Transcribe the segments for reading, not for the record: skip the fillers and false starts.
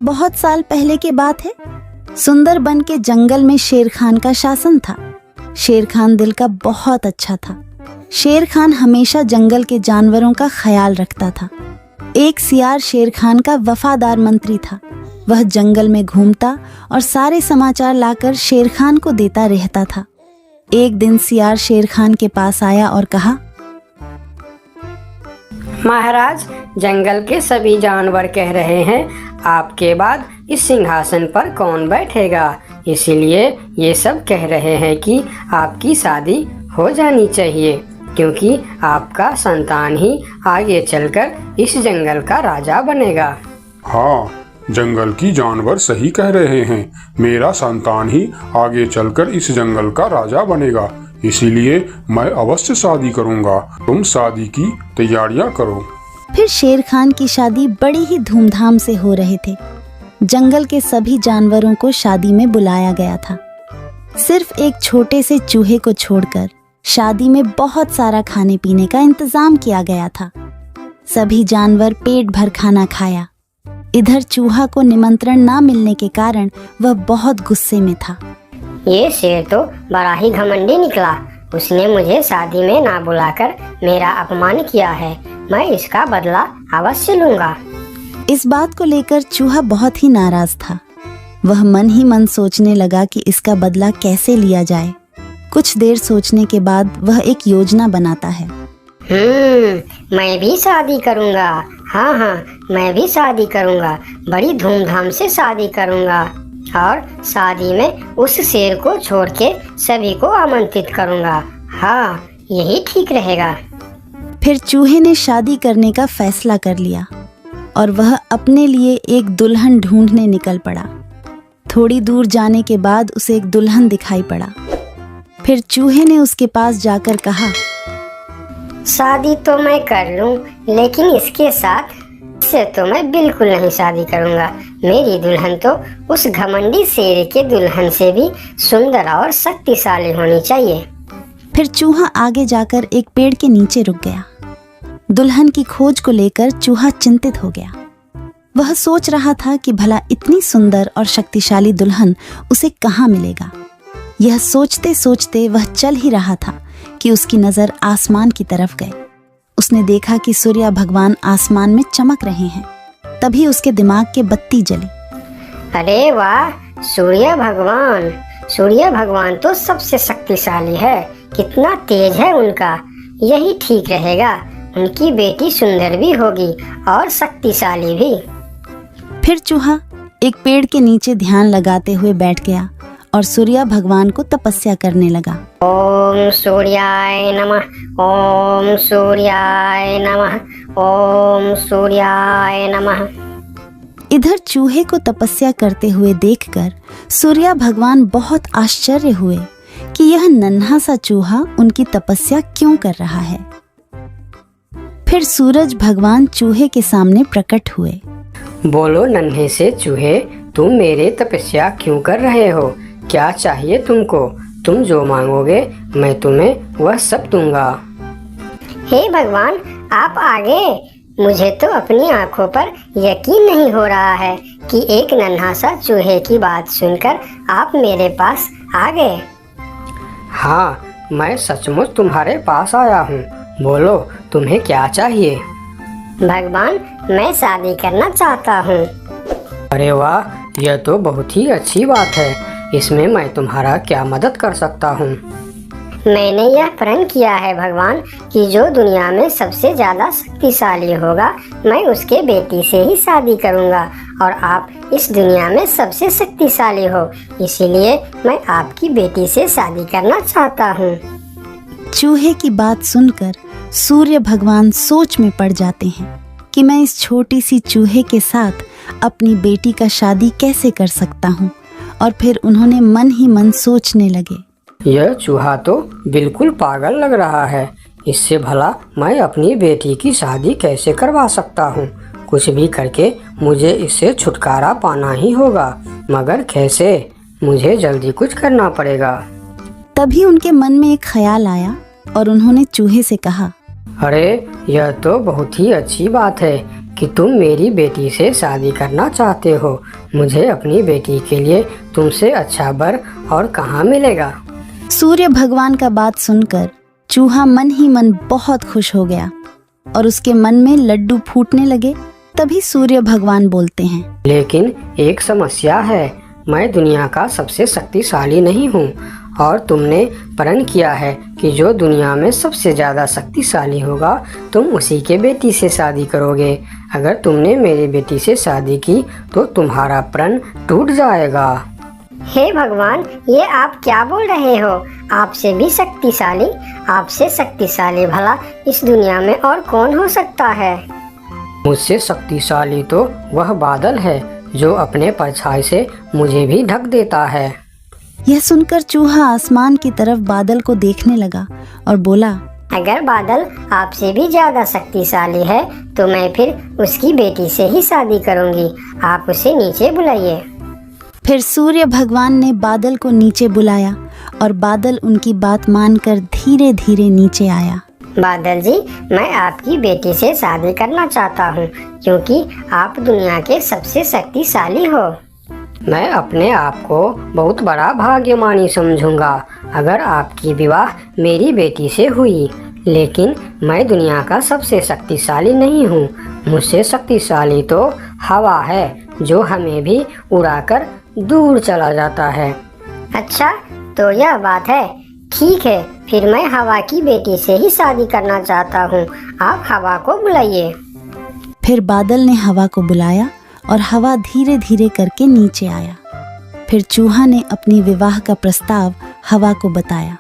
बहुत साल पहले की बात है। सुंदरबन के जंगल में शेर खान का शासन था। शेर खान दिल का बहुत अच्छा था। शेर खान हमेशा जंगल के जानवरों का ख्याल रखता था। एक सियार शेर खान का वफादार मंत्री था। वह जंगल में घूमता और सारे समाचार लाकर शेर खान को देता रहता था। एक दिन सियार शेर खान के पास आया और कहा, महाराज, जंगल के सभी जानवर कह रहे हैं आपके बाद इस सिंहासन पर कौन बैठेगा। इसीलिए ये सब कह रहे हैं कि आपकी शादी हो जानी चाहिए, क्योंकि आपका संतान ही आगे चलकर इस जंगल का राजा बनेगा। हाँ, जंगल की जानवर सही कह रहे हैं। मेरा संतान ही आगे चलकर इस जंगल का राजा बनेगा। इसीलिए मैं अवश्य शादी करूंगा। तुम शादी की तैयारियां करो। फिर शेर खान की शादी बड़ी ही धूमधाम से हो रहे थे। जंगल के सभी जानवरों को शादी में बुलाया गया था। सिर्फ एक छोटे से चूहे को छोड़कर शादी में बहुत सारा खाने पीने का इंतजाम किया गया था। सभी जानवर पेट भर खाना खाया। इधर चूहा को निमंत्रण ना मिलने के कारण वह बहुत गुस्से में था। ये शेर तो बड़ा ही घमंडी निकला। उसने मुझे शादी में ना बुलाकर मेरा अपमान किया है। मैं इसका बदला अवश्य लूंगा। इस बात को लेकर चूहा बहुत ही नाराज था। वह मन ही मन सोचने लगा कि इसका बदला कैसे लिया जाए। कुछ देर सोचने के बाद वह एक योजना बनाता है। मैं भी शादी करूंगा। हाँ, मैं भी शादी करूंगा। बड़ी धूमधाम से शादी करूंगा और शादी में उस शेर को छोड़ के सभी को आमंत्रित करूंगा। हाँ, यही ठीक रहेगा। फिर चूहे ने शादी करने का फैसला कर लिया और वह अपने लिए एक दुल्हन ढूंढने निकल पड़ा। थोड़ी दूर जाने के बाद उसे एक दुल्हन दिखाई पड़ा। फिर चूहे ने उसके पास जाकर कहा, शादी तो मैं कर लूं, लेकिन इसके साथ से तो मैं बिल्कुल नहीं शादी करूंगा। मेरी दुल्हन तो उस घमंडी शेर के दुल्हन से भी सुंदर और शक्तिशाली होनी चाहिए। फिर चूहा आगे जाकर एक पेड़ के नीचे रुक गया। दुल्हन की खोज को लेकर चूहा चिंतित हो गया। वह सोच रहा था कि भला इतनी सुंदर और शक्तिशाली दुल्हन उसे कहाँ मिलेगा। यह सोचते सोचते वह चल ही रहा था कि उसकी नजर आसमान की तरफ गई। उसने देखा कि सूर्य भगवान आसमान में चमक रहे हैं। तभी उसके दिमाग के बत्ती जली। अरे वाह, सूर्य भगवान तो सबसे शक्तिशाली है। कितना तेज है उनका। यही ठीक रहेगा। उनकी बेटी सुंदर भी होगी और शक्तिशाली भी। फिर चूहा एक पेड़ के नीचे ध्यान लगाते हुए बैठ गया और सूर्य भगवान को तपस्या करने लगा। ओम सूर्याय नमः, ओम सूर्याय नमः, ओम सूर्याय नमः। इधर चूहे को तपस्या करते हुए देखकर सूर्य भगवान बहुत आश्चर्य हुए कि यह नन्हा सा चूहा उनकी तपस्या क्यों कर रहा है। फिर सूरज भगवान चूहे के सामने प्रकट हुए। बोलो नन्हे से चूहे, तुम मेरे तपस्या क्यों कर रहे हो? क्या चाहिए तुमको? तुम जो मांगोगे मैं तुम्हें वह सब दूंगा। हे भगवान, आप आगे। मुझे तो अपनी आंखों पर यकीन नहीं हो रहा है कि एक नन्हा सा चूहे की बात सुनकर आप मेरे पास आ गए। हाँ, मैं सचमुच तुम्हारे पास आया हूँ। बोलो तुम्हें क्या चाहिए? भगवान, मैं शादी करना चाहता हूँ। अरे वाह, यह तो बहुत ही अच्छी बात है। इसमें मैं तुम्हारा क्या मदद कर सकता हूँ? मैंने यह प्रण किया है भगवान कि जो दुनिया में सबसे ज्यादा शक्तिशाली होगा मैं उसके बेटी से ही शादी करूँगा और आप इस दुनिया में सबसे शक्तिशाली हो। इसीलिए मैं आपकी बेटी से शादी करना चाहता हूँ। चूहे की बात सुनकर सूर्य भगवान सोच में पड़ जाते हैं कि मैं इस छोटी सी चूहे के साथ अपनी बेटी का शादी कैसे कर सकता हूँ। और फिर उन्होंने मन ही मन सोचने लगे, यह चूहा तो बिल्कुल पागल लग रहा है। इससे भला मैं अपनी बेटी की शादी कैसे करवा सकता हूँ? कुछ भी करके मुझे इससे छुटकारा पाना ही होगा, मगर कैसे? मुझे जल्दी कुछ करना पड़ेगा। तभी उनके मन में एक ख्याल आया और उन्होंने चूहे से कहा, अरे यह तो बहुत ही अच्छी बात है। कि तुम मेरी बेटी से शादी करना चाहते हो। मुझे अपनी बेटी के लिए तुमसे अच्छा वर और कहाँ मिलेगा। सूर्य भगवान का बात सुनकर चूहा मन ही मन बहुत खुश हो गया और उसके मन में लड्डू फूटने लगे। तभी सूर्य भगवान बोलते हैं, लेकिन एक समस्या है, मैं दुनिया का सबसे शक्तिशाली नहीं हूँ और तुमने प्रण किया है कि जो दुनिया में सबसे ज़्यादा शक्तिशाली होगा तुम उसी के बेटी से शादी करोगे। अगर तुमने मेरी बेटी से शादी की तो तुम्हारा प्रण टूट जाएगा। हे भगवान, ये आप क्या बोल रहे हो? आपसे भी शक्तिशाली? आपसे शक्तिशाली भला इस दुनिया में और कौन हो सकता है? मुझसे शक्तिशाली तो वह बादल है जो अपने परछाई से मुझे भी ढक देता है। यह सुनकर चूहा आसमान की तरफ बादल को देखने लगा और बोला, अगर बादल आपसे भी ज्यादा शक्तिशाली है तो मैं फिर उसकी बेटी से ही शादी करूंगी। आप उसे नीचे बुलाइए। फिर सूर्य भगवान ने बादल को नीचे बुलाया और बादल उनकी बात मानकर धीरे धीरे नीचे आया। बादल जी, मैं आपकी बेटी से शादी करना चाहता हूँ क्योंकि आप दुनिया के सबसे शक्तिशाली हो। मैं अपने आप को बहुत बड़ा भाग्यमानी समझूंगा अगर आपकी विवाह मेरी बेटी से हुई, लेकिन मैं दुनिया का सबसे शक्तिशाली नहीं हूँ। मुझसे शक्तिशाली तो हवा है जो हमें भी उड़ाकर दूर चला जाता है। अच्छा, तो यह बात है। ठीक है, फिर मैं हवा की बेटी से ही शादी करना चाहता हूँ। आप हवा को बुलाइए। फिर बादल ने हवा को बुलाया और हवा धीरे धीरे करके नीचे आया। फिर चूहा ने अपनी विवाह का प्रस्ताव हवा को बताया।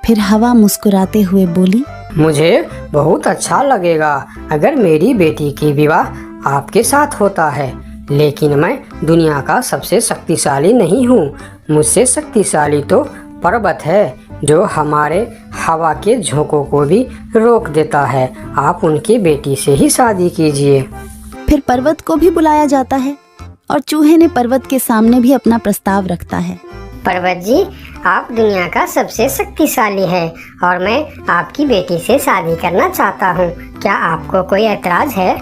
फिर हवा मुस्कुराते हुए बोली, मुझे बहुत अच्छा लगेगा अगर मेरी बेटी की विवाह आपके साथ होता है, लेकिन मैं दुनिया का सबसे शक्तिशाली नहीं हूँ। मुझसे शक्तिशाली तो पर्वत है जो हमारे हवा के झोंकों को भी रोक देता है। आप उनकी बेटी से ही शादी कीजिए। फिर पर्वत को भी बुलाया जाता है और चूहे ने पर्वत के सामने भी अपना प्रस्ताव रखता है। पर्वत जी, आप दुनिया का सबसे शक्तिशाली है और मैं आपकी बेटी से शादी करना चाहता हूँ। क्या आपको कोई ऐतराज है?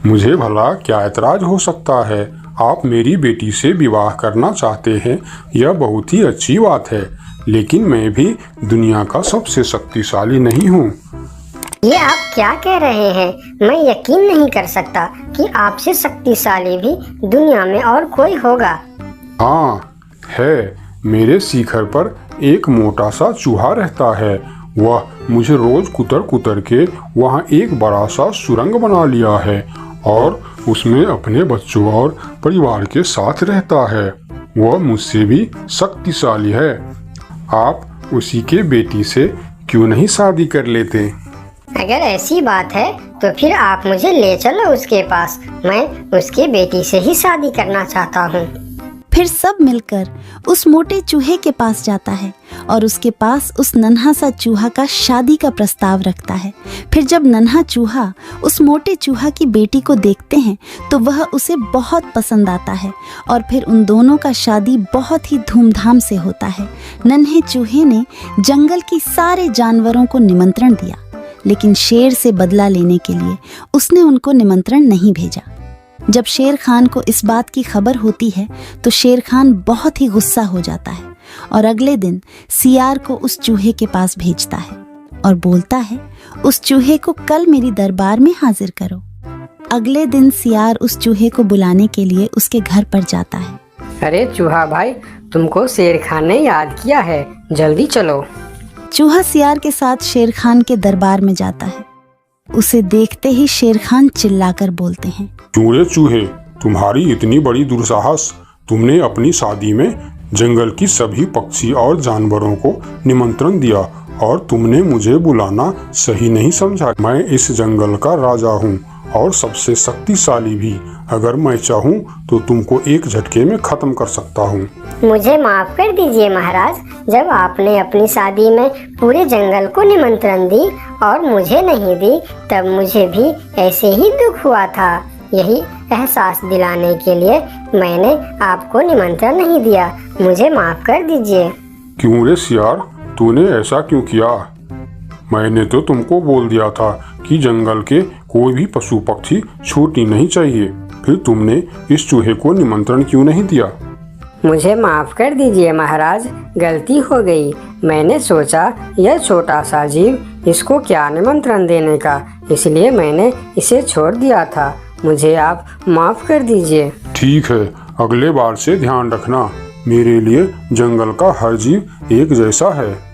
मुझे भला क्या ऐतराज हो सकता है? आप मेरी बेटी से विवाह करना चाहते हैं, यह बहुत ही अच्छी बात है, लेकिन मैं भी दुनिया का सबसे शक्तिशाली नहीं हूँ। ये आप क्या कह रहे हैं? मैं यकीन नहीं कर सकता कि आपसे शक्तिशाली भी दुनिया में और कोई होगा। हाँ है, मेरे शिखर पर एक मोटा सा चूहा रहता है। वह मुझे रोज कुतर कुतर के वहाँ एक बड़ा सा सुरंग बना लिया है और उसमें अपने बच्चों और परिवार के साथ रहता है। वह मुझसे भी शक्तिशाली है। आप उसी के बेटी से क्यों नहीं शादी कर लेते? अगर ऐसी बात है तो फिर आप मुझे ले चलो उसके पास। मैं उसके बेटी से ही शादी करना चाहता हूँ। फिर सब मिलकर उस मोटे चूहे के पास जाता है और उसके पास उस नन्हा सा चूहा का शादी का प्रस्ताव रखता है। फिर जब नन्हा चूहा उस मोटे चूहा की बेटी को देखते हैं तो वह उसे बहुत पसंद आता है और फिर उन दोनों का शादी बहुत ही धूमधाम से होता है। नन्हे चूहे ने जंगल की सारे जानवरों को निमंत्रण दिया, लेकिन शेर से बदला लेने के लिए उसने उनको निमंत्रण नहीं भेजा। जब शेर खान को इस बात की खबर होती है तो शेर खान बहुत ही गुस्सा हो जाता है और अगले दिन सियार को उस चूहे के पास भेजता है और बोलता है, उस चूहे को कल मेरी दरबार में हाजिर करो। अगले दिन सियार उस चूहे को बुलाने के लिए उसके घर पर जाता है। अरे चूहा भाई, तुमको शेर खान ने याद किया है, जल्दी चलो। चूहा सियार के साथ शेर खान के दरबार में जाता है। उसे देखते ही शेर खान चिल्लाकर बोलते हैं, क्यों रे चूहे, तुम्हारी इतनी बड़ी दुस्साहस? तुमने अपनी शादी में जंगल की सभी पक्षी और जानवरों को निमंत्रण दिया और तुमने मुझे बुलाना सही नहीं समझा। मैं इस जंगल का राजा हूँ और सबसे शक्तिशाली भी। अगर मैं चाहूँ तो तुमको एक झटके में खत्म कर सकता हूँ। मुझे माफ कर दीजिए महाराज, जब आपने अपनी शादी में पूरे जंगल को निमंत्रण दी और मुझे नहीं दी तब मुझे भी ऐसे ही दुख हुआ था। यही एहसास दिलाने के लिए मैंने आपको निमंत्रण नहीं दिया। मुझे माफ कर दीजिए। क्यों रे सियार, तूने ऐसा क्यों किया? मैंने तो तुमको बोल दिया था कि जंगल के कोई भी पशु पक्षी छूटनी नहीं चाहिए। फिर तुमने इस चूहे को निमंत्रण क्यों नहीं दिया? मुझे माफ़ कर दीजिए महाराज, गलती हो गई। मैंने सोचा यह छोटा सा जीव, इसको क्या निमंत्रण देने का, इसलिए मैंने इसे छोड़ दिया था। मुझे आप माफ़ कर दीजिए। ठीक है, अगले बार से ध्यान रखना। मेरे लिए जंगल का हर जीव एक जैसा है।